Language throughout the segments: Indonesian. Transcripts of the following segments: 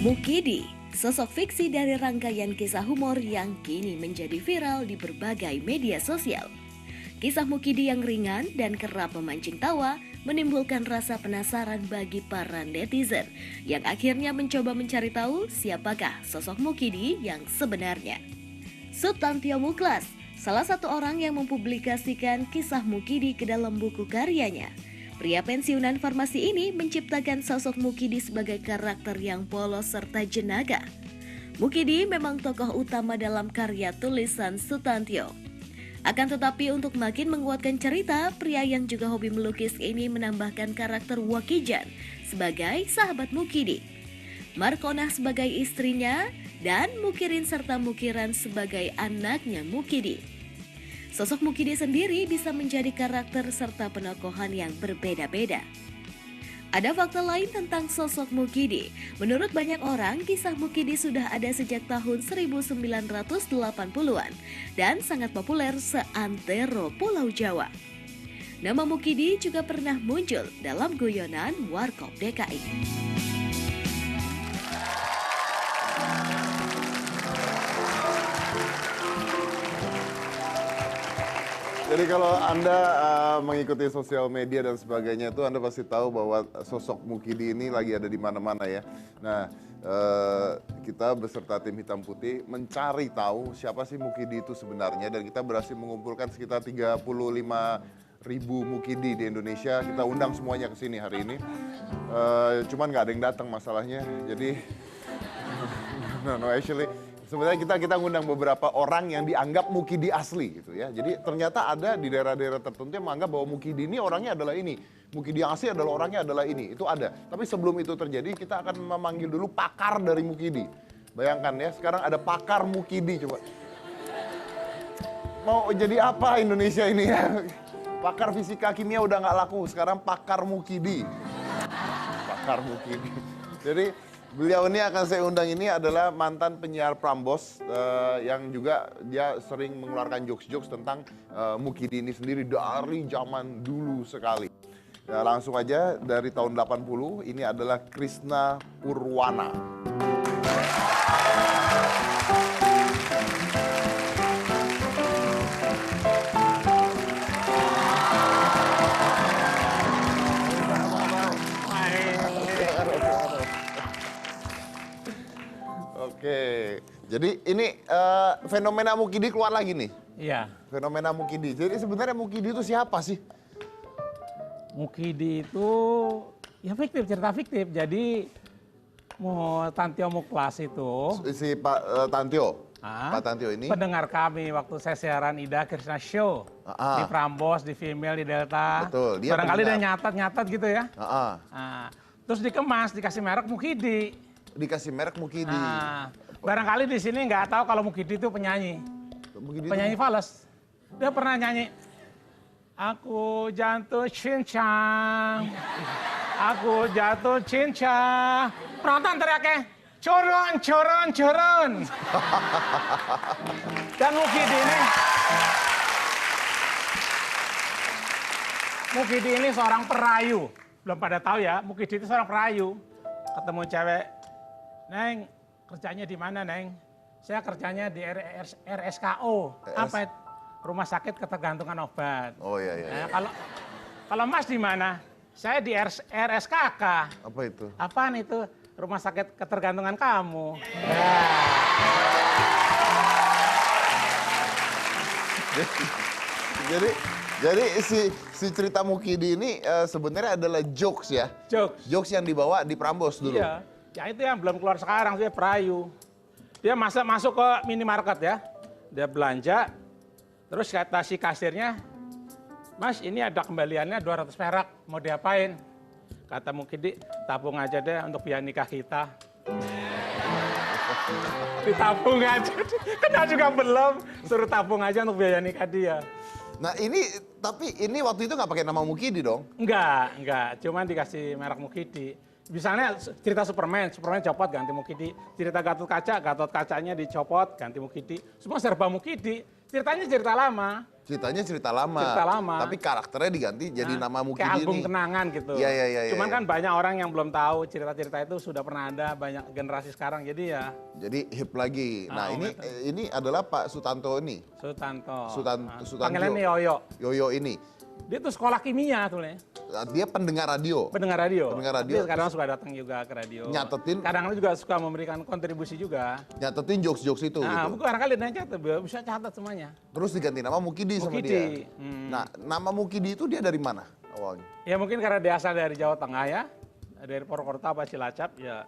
Mukidi, sosok fiksi dari rangkaian kisah humor yang kini menjadi viral di berbagai media sosial. Kisah Mukidi yang ringan dan kerap memancing tawa menimbulkan rasa penasaran bagi para netizen yang akhirnya mencoba mencari tahu siapakah sosok Mukidi yang sebenarnya. Subtantio Muklas, salah satu orang yang mempublikasikan kisah Mukidi ke dalam buku karyanya. Pria pensiunan farmasi ini menciptakan sosok Mukidi sebagai karakter yang polos serta jenaga. Mukidi memang tokoh utama dalam karya tulisan Subtantio. Akan tetapi untuk makin menguatkan cerita, pria yang juga hobi melukis ini menambahkan karakter Wakijan sebagai sahabat Mukidi, Markona sebagai istrinya, dan Mukirin serta Mukiran sebagai anaknya Mukidi. Sosok Mukidi sendiri bisa menjadi karakter serta penokohan yang berbeda-beda. Ada fakta lain tentang sosok Mukidi. Menurut banyak orang, kisah Mukidi sudah ada sejak tahun 1980-an dan sangat populer seantero Pulau Jawa. Nama Mukidi juga pernah muncul dalam guyonan Warkop DKI. Jadi kalau Anda mengikuti sosial media dan sebagainya itu Anda pasti tahu bahwa sosok Mukidi ini lagi ada di mana-mana ya. Nah, kita beserta tim Hitam Putih mencari tahu siapa sih Mukidi itu sebenarnya dan kita berhasil mengumpulkan sekitar 35.000 Mukidi di Indonesia. Kita undang semuanya ke sini hari ini. Cuman nggak ada yang datang masalahnya. Jadi, no actually. Sebenarnya kita ngundang beberapa orang yang dianggap Mukidi asli gitu ya. Jadi ternyata ada di daerah-daerah tertentu yang menganggap bahwa Mukidi ini orangnya adalah ini. Mukidi yang asli adalah orangnya adalah ini. Itu ada. Tapi sebelum itu terjadi kita akan memanggil dulu pakar dari Mukidi. Bayangkan ya, sekarang ada pakar Mukidi coba. Mau jadi apa Indonesia ini ya? Pakar fisika kimia udah nggak laku, sekarang pakar Mukidi. Pakar Mukidi. Jadi beliau ini akan saya undang ini adalah mantan penyiar Prambors yang juga dia sering mengeluarkan jokes-jokes tentang Mukidi ini sendiri dari zaman dulu sekali. Ya, langsung aja dari tahun 80 ini adalah Krishna Purwana. Oke, jadi ini fenomena Mukidi keluar lagi nih. Iya. Fenomena Mukidi. Jadi sebenarnya Mukidi itu siapa sih? Mukidi itu ya fiktif, cerita fiktif. Jadi Tantio Muklas itu Si Pak Tantio. Pak Tantio ini pendengar kami waktu saya siaran Ida Krishna Show di Prambors, di Female, di Delta. Betul, dia barangkali dia pendengar. nyatat gitu ya. Nah, terus dikemas, dikasih merek Mukidi. Dikasih merek Mukidi. Nah, barangkali di sini nggak tahu kalau Mukidi itu penyanyi. Mukidi Penyanyi fales. Dia pernah nyanyi, aku jatuh cincang, aku jatuh cinta. Penonton teriaknya, curun, curun, curun. Dan Mukidi ini seorang perayu. Belum pada tahu ya, Mukidi itu seorang perayu. Ketemu cewek, Neng, kerjanya di mana, Neng? Saya kerjanya di RSKO. Apa itu? Rumah Sakit Ketergantungan Obat. Oh iya. Nah, kalau Mas di mana? Saya di RSKK. Apa itu? Apaan itu? Rumah Sakit Ketergantungan Kamu. Jadi si cerita Mukidi ini sebenarnya adalah jokes ya. Jokes yang dibawa di Prambors dulu. Iya. Ya itu yang belum keluar sekarang, dia perayu. Dia masuk ke minimarket ya. Dia belanja, terus kata si kasirnya, Mas ini ada kembaliannya 200 perak, mau diapain? Kata Mukidi, tabung aja deh untuk biaya nikah kita. Ditabung aja, kena juga belum, suruh tabung aja untuk biaya nikah dia. Nah tapi ini waktu itu nggak pakai nama Mukidi dong? Enggak, cuman dikasih merek Mukidi. Misalnya cerita Superman copot ganti Mukidi. Cerita Gatot Kaca, Gatot Kacanya dicopot ganti Mukidi. Semua serba Mukidi. Ceritanya cerita lama. Ceritanya cerita lama. Cerita lama. Tapi karakternya diganti jadi nama Mukidi kayak album ini. kenangan gitu. Iya. Cuman kan banyak orang yang belum tahu cerita-cerita itu sudah pernah ada banyak generasi sekarang. Jadi ya. Jadi hip lagi. Nah ini adalah Pak Sutanto ini. Sutanto. Sutanto. Panggilannya Yoyo. Yoyo ini. Dia tuh sekolah kimia tuh. Dia pendengar radio. Pendengar radio. Pendengar radio. Dia kadang suka datang juga ke radio. Nyatetin. Kadang juga suka memberikan kontribusi juga. Nyatetin jokes-jokes itu Nah, gitu. barangkali dia catat, bisa catat semuanya. Terus diganti nama Mukidi sama dia. Nah, nama Mukidi itu dia dari mana awalnya? Ya mungkin karena dia asal dari Jawa Tengah ya. Dari Purwokerto apa Cilacap ya.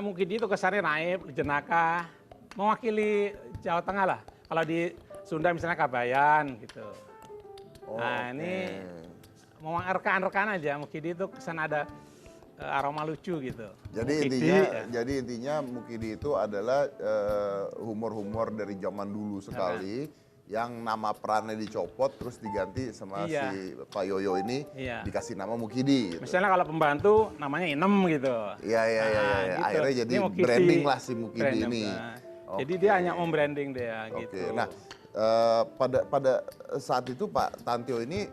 Mukidi itu kesannya naif, jenaka, mewakili Jawa Tengah lah. Kalau di Sunda misalnya Kabayan gitu. Nah ini mau rekan-rekan aja, Mukidi itu kesan ada aroma lucu gitu. Jadi intinya Mukidi itu adalah humor-humor dari zaman dulu sekali yang nama perannya dicopot terus diganti sama si Pak Yoyo ini dikasih nama Mukidi. Gitu. Misalnya kalau pembantu namanya Inem gitu. Iya. Gitu. Akhirnya jadi branding lah si Mukidi ini. Jadi dia hanya membranding dia gitu. Nah, pada saat itu Pak Tantio ini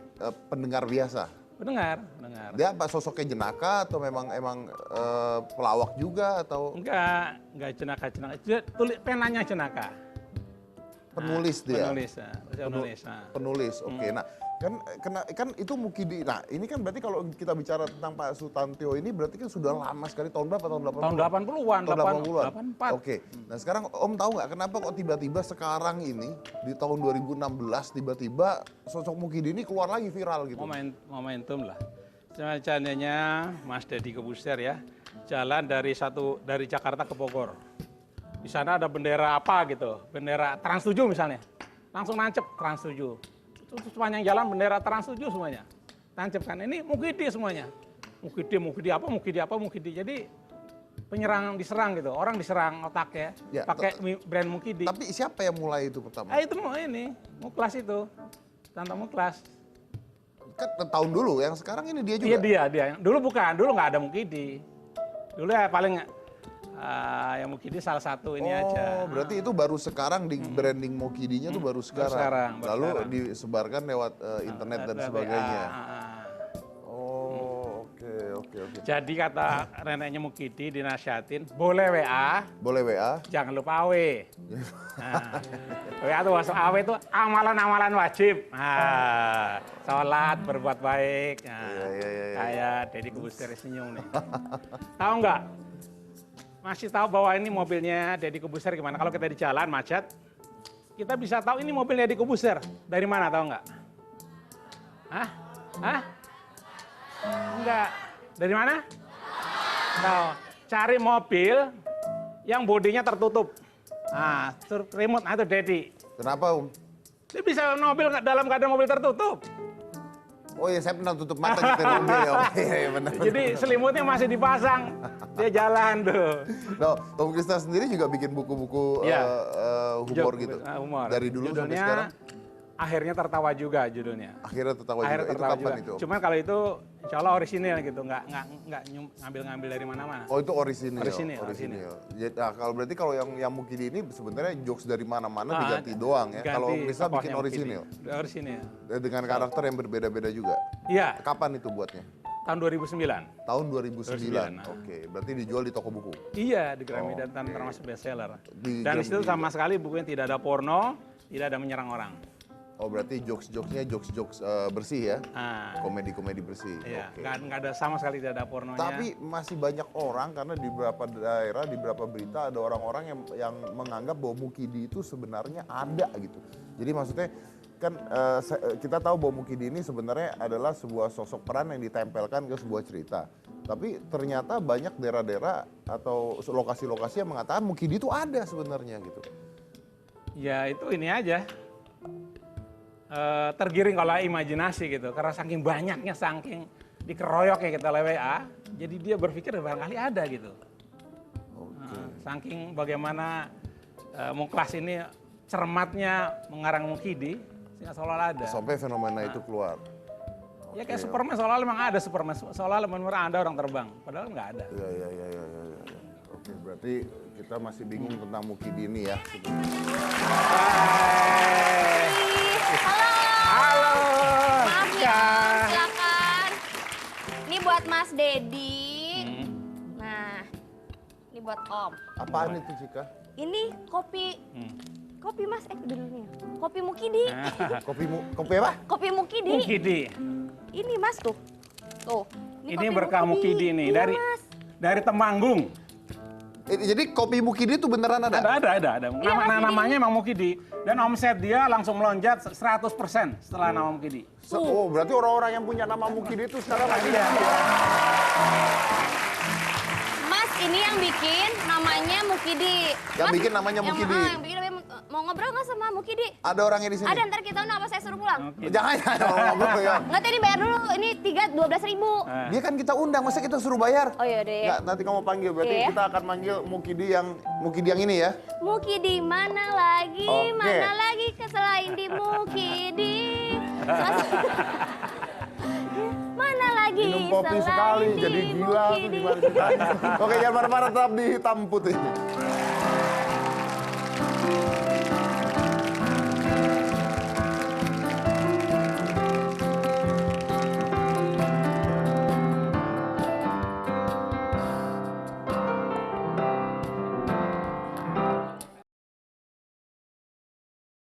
pendengar biasa. Pendengar. Dia apa sosoknya jenaka atau emang pelawak juga atau? Enggak jenaka. Dia penanya jenaka. Penulis dia. Penulis. Oke. Nah, kan itu Mukidi. Nah, ini kan berarti kalau kita bicara tentang Pak Sutantio ini berarti kan sudah lama sekali. Tahun berapa? Tahun 80-an? Tahun 80-an. Tahun 80-an. 84. Oke. Nah, sekarang Om tahu nggak kenapa kok tiba-tiba sekarang ini di tahun 2016 tiba-tiba sosok Mukidi ini keluar lagi viral gitu? Momentum lah. Seandainya Mas Deddy Corbuzier ya, jalan dari Jakarta ke Bogor. Di sana ada bendera apa gitu, bendera Trans 7 misalnya. Langsung nancep Trans 7. Terus sepanjang jalan bendera Trans 7 semuanya. Nancep kan, ini Mukidi semuanya. Mukidi apa. Jadi diserang gitu, orang diserang otaknya pakai brand Mukidi. Tapi siapa yang mulai itu pertama? Itu Muklas itu. Tante Muklas. Kan tahun dulu, yang sekarang ini dia juga? Iya dia. Dulu nggak ada Mukidi. Dulu ya paling yang Mukidi salah satu ini aja. Oh, berarti itu baru sekarang di branding Mukidinya tuh baru sekarang. Lalu disebarkan lewat internet dan sebagainya. Oh, oke. Jadi kata neneknya Mukidi dinasihatin, boleh WA. Boleh WA. Jangan lupa AW. WA tuh AW itu amalan-amalan wajib. Sholat, berbuat baik. Kayak Deddy Corbuzier senyum nih. Tahu nggak? Masih tahu bahwa ini mobilnya Deddy Corbuzier gimana? Kalau kita di jalan macet, kita bisa tahu ini mobilnya Deddy Corbuzier. Dari mana tahu nggak? Hah? Enggak. Dari mana? Tahu. Cari mobil yang bodinya tertutup. Remote itu Deddy. Kenapa, Om? Dia bisa mobil dalam keadaan mobil tertutup. Oh iya, saya pernah tutup mata nyetir mobil ya. Iya, benar. Jadi selimutnya masih dipasang. Dia jalan tuh. Nah, Om Krisna sendiri juga bikin buku-buku humor gitu. Humor. Dari dulu sampai Judulnya sekarang. Akhirnya Tertawa Juga judulnya. Akhirnya tertawa Akhirnya juga. Itu tertawa kapan juga. itu? Cuman kalau itu insya Allah orisinil gitu, nggak ngambil-ngambil dari mana-mana. Oh, itu orisinil. Orisinil. Nah, kalau berarti kalau yang Mukidi ini sebenarnya jokes dari mana-mana diganti doang ya. Kalau Krisna bikin orisinil. Orisinil. Dengan karakter yang berbeda-beda juga. Iya. Kapan itu buatnya? Tahun 2009. Tahun 2009. Oke, berarti dijual di toko buku. Iya, di Gramedia dan termasuk bestseller. Dan di situ sama sekali bukunya tidak ada porno, tidak ada menyerang orang. Oh, berarti jokes-jokesnya jokes bersih ya? Komedi-komedi bersih. Iya, Oke. nggak ada sama sekali tidak ada pornonya. Tapi masih banyak orang karena di beberapa daerah, di beberapa berita ada orang-orang yang menganggap bahwa Mukidi itu sebenarnya ada gitu. Jadi maksudnya kan kita tahu bahwa Mukidi ini sebenarnya adalah sebuah sosok peran yang ditempelkan ke sebuah cerita. Tapi ternyata banyak daerah-daerah atau lokasi-lokasi yang mengatakan Mukidi itu ada sebenarnya gitu. Ya itu ini aja. Tergiring kalau imajinasi gitu. Karena saking banyaknya, saking dikeroyoknya kita oleh WA. Jadi dia berpikir barangkali ada gitu. Saking bagaimana Muklas ini cermatnya mengarang Mukidi. Sehingga seolah ada. Sampai fenomena itu keluar. Ya kayak Superman, seolah memang ada Superman. Seolah memang ada orang terbang. Padahal nggak ada. Iya. Oke, berarti kita masih bingung tentang Mukidi ini ya. Halo. Halo. Maaf ya, silakan. Ini buat Mas Dedi. Nah, ini buat Om. Apaan itu, Cika? Ini kopi. Kopi Mas, dulunya. Kopi Mukidi. Kopi apa? Kopi Mukidi. Mukidi. Ini Mas tuh. Tuh. Ini kopi berkah Mukidi nih Iya, dari Mas. dari Temanggung. Jadi kopi Mukidi itu beneran ada? Ada. Iya, Mas, ini. Namanya emang Mukidi. Dan omset dia langsung melonjak 100% setelah nama Mukidi. Oh, berarti orang-orang yang punya nama Mukidi itu sekarang lagi Iya. Mas, ini yang bikin namanya Mukidi. Yang Mas, bikin namanya Mukidi. Yang bikin namanya mau ngobrol nggak sama Mukidi? Ada orangnya di sini. Ada, ntar kita undang apa saya suruh pulang? Jangan ngobrol ya. Nggak, tadi bayar dulu. Ini 12.000. Dia kan kita undang, masa kita suruh bayar? Oh iya deh. Nggak, nanti kamu panggil. Berarti Oke. kita akan manggil Mukidi yang ini ya. Mukidi mana lagi? Oke. Mana lagi selain di Mukidi? Mana lagi Minum kopi selain sekali, di jadi gila. Mukidi? Oke, jangan marah-marah, tetap di Hitam Putih.